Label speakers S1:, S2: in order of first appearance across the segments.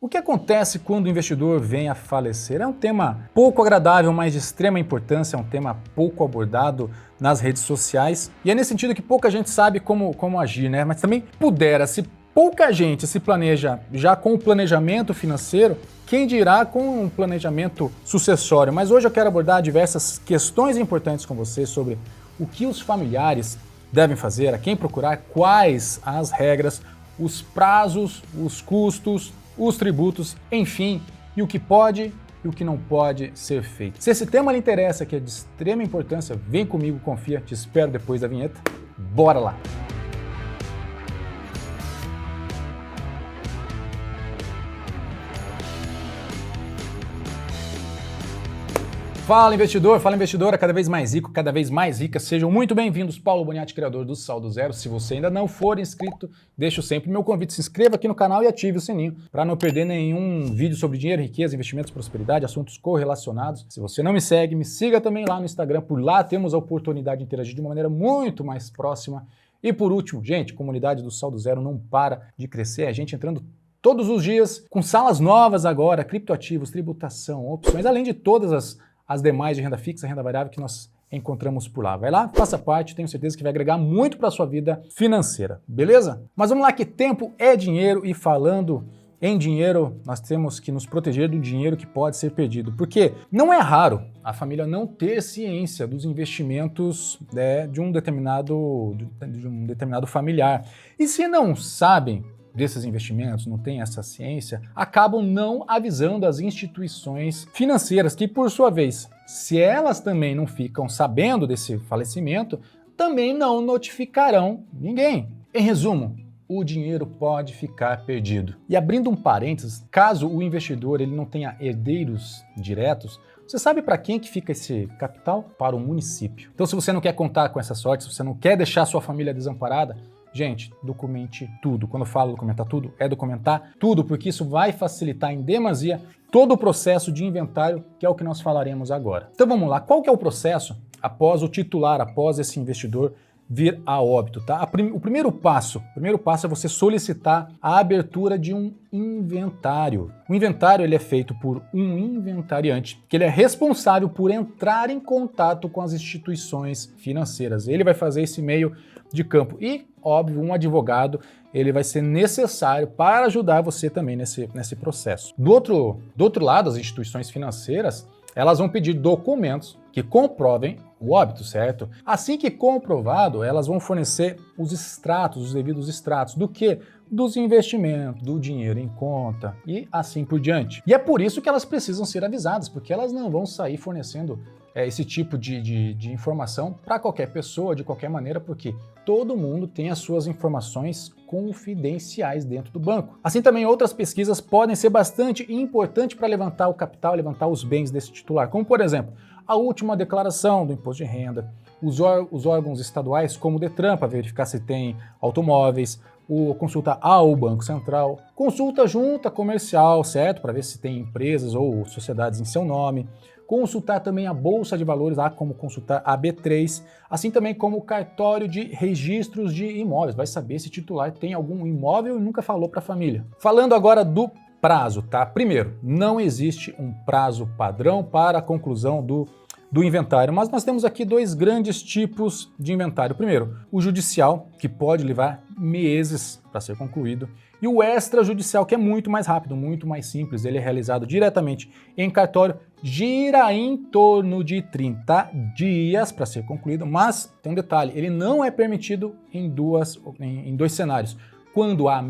S1: O que acontece quando o investidor vem a falecer? É um tema pouco agradável, mas de extrema importância, é um tema pouco abordado nas redes sociais. E é nesse sentido que pouca gente sabe como agir, né? Mas também se pouca gente se planeja já com o planejamento financeiro, quem dirá com um planejamento sucessório? Mas hoje eu quero abordar diversas questões importantes com você sobre o que os familiares devem fazer, a quem procurar, quais as regras, os prazos, os custos, os tributos, enfim, e o que pode e o que não pode ser feito. Se esse tema lhe interessa, que é de extrema importância, vem comigo, confia, te espero depois da vinheta. Bora lá! Fala investidora, cada vez mais rico, cada vez mais rica, sejam muito bem-vindos. Paulo Boniati, criador do Saldo Zero. Se você ainda não for inscrito, deixo sempre meu convite, se inscreva aqui no canal e ative o sininho para não perder nenhum vídeo sobre dinheiro, riqueza, investimentos, prosperidade, assuntos correlacionados. Se você não me segue, me siga também lá no Instagram, por lá temos a oportunidade de interagir de uma maneira muito mais próxima. E por último, gente, a comunidade do Saldo Zero não para de crescer, a gente entrando todos os dias com salas novas agora, criptoativos, tributação, opções, além de todas as demais de renda fixa, renda variável que nós encontramos por lá. Vai lá, faça parte, tenho certeza que vai agregar muito para a sua vida financeira, beleza? Mas vamos lá, que tempo é dinheiro, e falando em dinheiro, nós temos que nos proteger do dinheiro que pode ser perdido, porque não é raro a família não ter ciência dos investimentos de um determinado familiar. E se não sabem desses investimentos, não tem essa ciência, acabam não avisando as instituições financeiras, que por sua vez, se elas também não ficam sabendo desse falecimento, também não notificarão ninguém. Em resumo, o dinheiro pode ficar perdido. E abrindo um parênteses, caso o investidor ele não tenha herdeiros diretos, você sabe para quem que fica esse capital? Para o município. Então, se você não quer contar com essa sorte, se você não quer deixar sua família desamparada, gente, documente tudo. Quando eu falo documentar tudo, é documentar tudo, porque isso vai facilitar em demasia todo o processo de inventário, que é o que nós falaremos agora. Então vamos lá, qual que é o processo após o titular, após esse investidor vir a óbito, tá? O primeiro passo é você solicitar a abertura de um inventário. O inventário ele é feito por um inventariante, que ele é responsável por entrar em contato com as instituições financeiras. Ele vai fazer esse meio de campo e, óbvio, um advogado ele vai ser necessário para ajudar você também nesse processo. Do outro lado, as instituições financeiras elas vão pedir documentos que comprovem o óbito, certo? Assim que comprovado, elas vão fornecer os devidos extratos do quê? Dos investimentos, do dinheiro em conta e assim por diante. E é por isso que elas precisam ser avisadas, porque elas não vão sair fornecendo esse tipo de informação para qualquer pessoa, de qualquer maneira, porque todo mundo tem as suas informações confidenciais dentro do banco. Assim também outras pesquisas podem ser bastante importantes para levantar o capital, levantar os bens desse titular, como por exemplo, a última declaração do imposto de renda, os órgãos estaduais como o Detran para verificar se tem automóveis, consulta ao Banco Central, consulta junta comercial, certo? Para ver se tem empresas ou sociedades em seu nome, consultar também a Bolsa de Valores, como consultar a B3, assim também como o cartório de registros de imóveis, vai saber se o titular tem algum imóvel e nunca falou para a família. Falando agora do prazo, tá? Primeiro, não existe um prazo padrão para a conclusão do inventário, mas nós temos aqui dois grandes tipos de inventário. Primeiro, o judicial, que pode levar meses para ser concluído, e o extrajudicial, que é muito mais rápido, muito mais simples, ele é realizado diretamente em cartório, gira em torno de 30 dias para ser concluído, mas tem um detalhe, ele não é permitido em dois cenários, quando há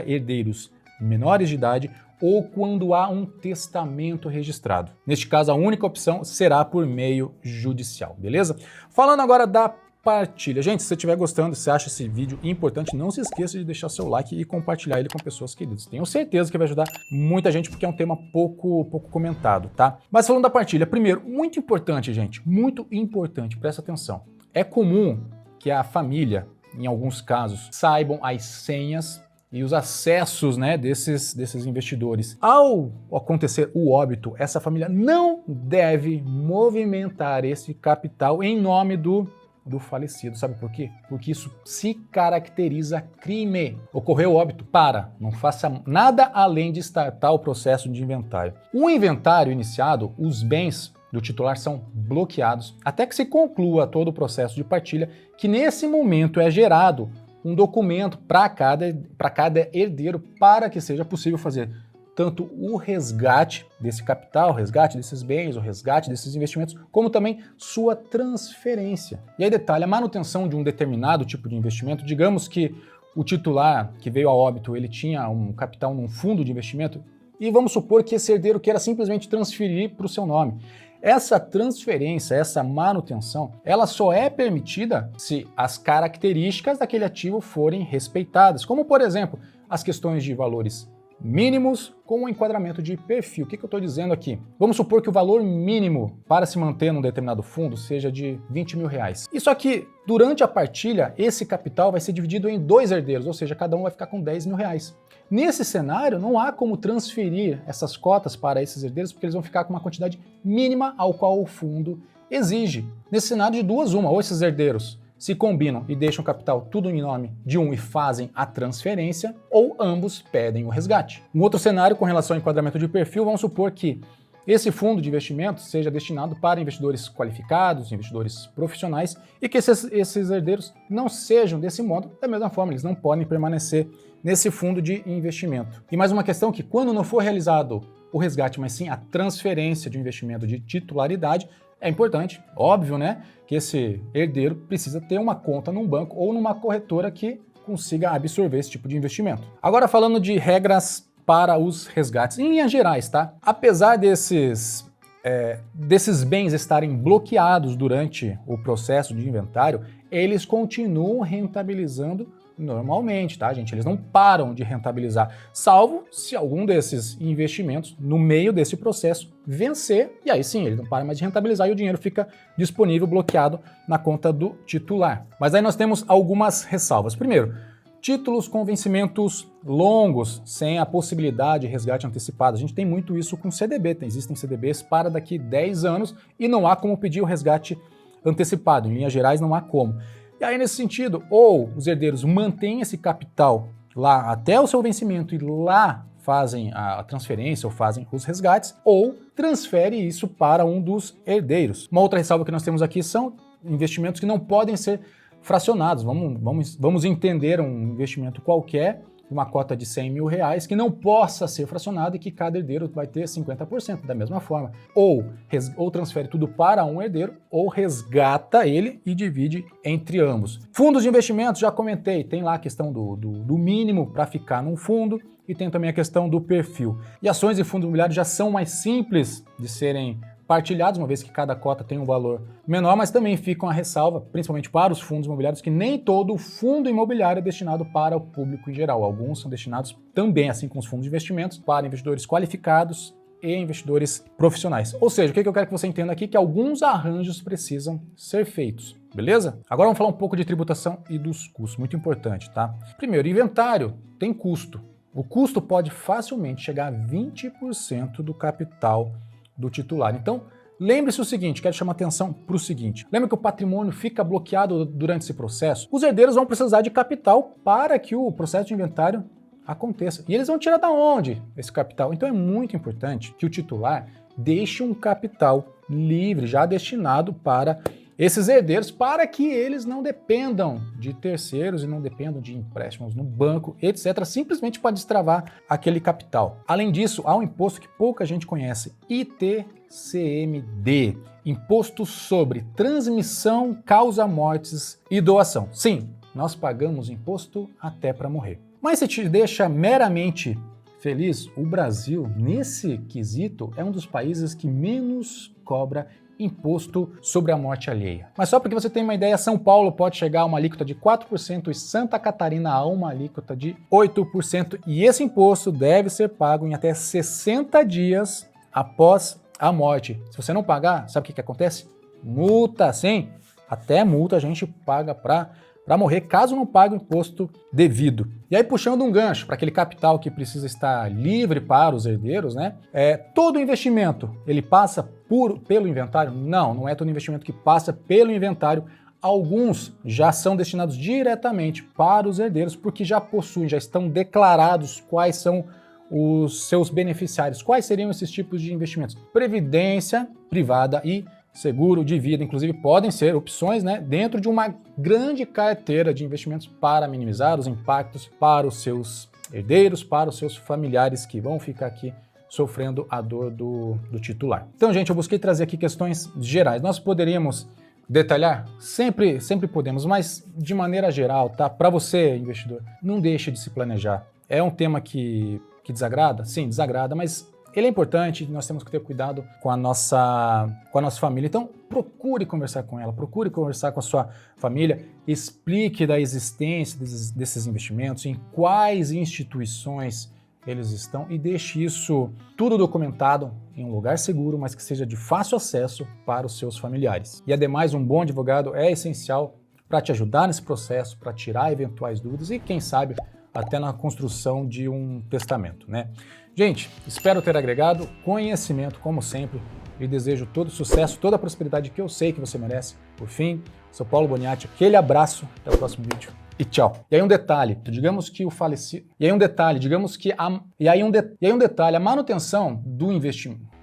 S1: herdeiros menores de idade, ou quando há um testamento registrado. Neste caso, a única opção será por meio judicial, beleza? Falando agora da partilha. Gente, se você estiver gostando, se acha esse vídeo importante, não se esqueça de deixar seu like e compartilhar ele com pessoas queridas. Tenho certeza que vai ajudar muita gente, porque é um tema pouco comentado, tá? Mas falando da partilha, primeiro, muito importante, gente, muito importante, presta atenção. É comum que a família, em alguns casos, saibam as senhas e os acessos, né, desses investidores. Ao acontecer o óbito, essa família não deve movimentar esse capital em nome do do falecido. Sabe por quê? Porque isso se caracteriza crime. Ocorreu óbito, não faça nada além de startar o processo de inventário. O inventário iniciado, os bens do titular são bloqueados até que se conclua todo o processo de partilha, que nesse momento é gerado um documento para cada herdeiro para que seja possível fazer tanto o resgate desse capital, o resgate desses bens, o resgate desses investimentos, como também sua transferência. E aí detalhe, a manutenção de um determinado tipo de investimento, digamos que o titular que veio a óbito, ele tinha um capital num fundo de investimento, e vamos supor que esse herdeiro queira simplesmente transferir para o seu nome. Essa transferência, essa manutenção, ela só é permitida se as características daquele ativo forem respeitadas, como por exemplo, as questões de valores mínimos com o enquadramento de perfil. O que eu estou dizendo aqui? Vamos supor que o valor mínimo para se manter num determinado fundo seja de 20 mil reais. E só que durante a partilha, esse capital vai ser dividido em 2 herdeiros, ou seja, cada um vai ficar com 10 mil reais. Nesse cenário, não há como transferir essas cotas para esses herdeiros, porque eles vão ficar com uma quantidade mínima ao qual o fundo exige. Nesse cenário, de duas uma, ou esses herdeiros se combinam e deixam o capital tudo em nome de um e fazem a transferência, ou ambos pedem o resgate. Um outro cenário com relação ao enquadramento de perfil, vamos supor que esse fundo de investimento seja destinado para investidores qualificados, investidores profissionais, e que esses herdeiros não sejam desse modo, da mesma forma, eles não podem permanecer nesse fundo de investimento. E mais uma questão que quando não for realizado o resgate, mas sim a transferência de um investimento de titularidade, é importante, óbvio, né, que esse herdeiro precisa ter uma conta num banco ou numa corretora que consiga absorver esse tipo de investimento. Agora falando de regras para os resgates, em linhas gerais, tá? Apesar desses bens estarem bloqueados durante o processo de inventário, eles continuam rentabilizando normalmente, tá, gente? Eles não param de rentabilizar, salvo se algum desses investimentos, no meio desse processo, vencer, e aí sim, ele não para mais de rentabilizar e o dinheiro fica disponível, bloqueado na conta do titular. Mas aí nós temos algumas ressalvas. Primeiro, títulos com vencimentos longos, sem a possibilidade de resgate antecipado. A gente tem muito isso com CDB, existem CDBs para daqui 10 anos e não há como pedir o resgate antecipado. Em linhas gerais, não há como. E aí, nesse sentido, ou os herdeiros mantêm esse capital lá até o seu vencimento e lá fazem a transferência ou fazem os resgates, ou transfere isso para um dos herdeiros. Uma outra ressalva que nós temos aqui são investimentos que não podem ser fracionados. Vamos entender um investimento qualquer, uma cota de 100 mil reais, que não possa ser fracionado e que cada herdeiro vai ter 50% da mesma forma. Ou transfere tudo para um herdeiro, ou resgata ele e divide entre ambos. Fundos de investimentos, já comentei, tem lá a questão do mínimo para ficar num fundo e tem também a questão do perfil. E ações e fundos imobiliários já são mais simples de serem partilhados, uma vez que cada cota tem um valor menor, mas também ficam a ressalva, principalmente para os fundos imobiliários, que nem todo fundo imobiliário é destinado para o público em geral. Alguns são destinados também, assim como os fundos de investimentos, para investidores qualificados e investidores profissionais. Ou seja, o que eu quero que você entenda aqui é que alguns arranjos precisam ser feitos, beleza? Agora vamos falar um pouco de tributação e dos custos, muito importante, tá? Primeiro, inventário tem custo. O custo pode facilmente chegar a 20% do capital do titular. Então, lembre-se o seguinte, quero chamar atenção para o seguinte, lembra que o patrimônio fica bloqueado durante esse processo? Os herdeiros vão precisar de capital para que o processo de inventário aconteça. E eles vão tirar da onde esse capital? Então é muito importante que o titular deixe um capital livre, já destinado para esses herdeiros, para que eles não dependam de terceiros e não dependam de empréstimos no banco, etc., simplesmente para destravar aquele capital. Além disso, há um imposto que pouca gente conhece, ITCMD, Imposto sobre Transmissão, Causa-Mortes e Doação. Sim, nós pagamos imposto até para morrer. Mas se te deixa meramente feliz, o Brasil, nesse quesito, é um dos países que menos cobra imposto sobre a morte alheia. Mas só para que você tenha uma ideia, São Paulo pode chegar a uma alíquota de 4% e Santa Catarina a uma alíquota de 8%, e esse imposto deve ser pago em até 60 dias após a morte. Se você não pagar, sabe o que acontece? Multa, sim, até multa a gente paga para morrer, caso não pague o imposto devido. E aí, puxando um gancho para aquele capital que precisa estar livre para os herdeiros, né? Todo investimento, ele passa pelo inventário? Não é todo investimento que passa pelo inventário. Alguns já são destinados diretamente para os herdeiros, porque já possuem, já estão declarados quais são os seus beneficiários. Quais seriam esses tipos de investimentos? Previdência privada e seguro de vida, inclusive, podem ser opções, né, dentro de uma grande carteira de investimentos para minimizar os impactos para os seus herdeiros, para os seus familiares que vão ficar aqui sofrendo a dor do titular. Então, gente, eu busquei trazer aqui questões gerais. Nós poderíamos detalhar? Sempre podemos, mas de maneira geral, tá? Para você, investidor, não deixe de se planejar. É um tema que desagrada? Sim, desagrada, mas ele é importante, nós temos que ter cuidado com a nossa família. Então, procure conversar com ela, procure conversar com a sua família, explique da existência desses investimentos, em quais instituições eles estão e deixe isso tudo documentado em um lugar seguro, mas que seja de fácil acesso para os seus familiares. E ademais, um bom advogado é essencial para te ajudar nesse processo, para tirar eventuais dúvidas e, quem sabe, até na construção de um testamento, né? Gente, espero ter agregado conhecimento, como sempre, e desejo todo sucesso, toda a prosperidade que eu sei que você merece. Por fim, sou Paulo Boniati, aquele abraço, até o próximo vídeo e tchau. E aí um detalhe, digamos que o falecido... a manutenção do investimento...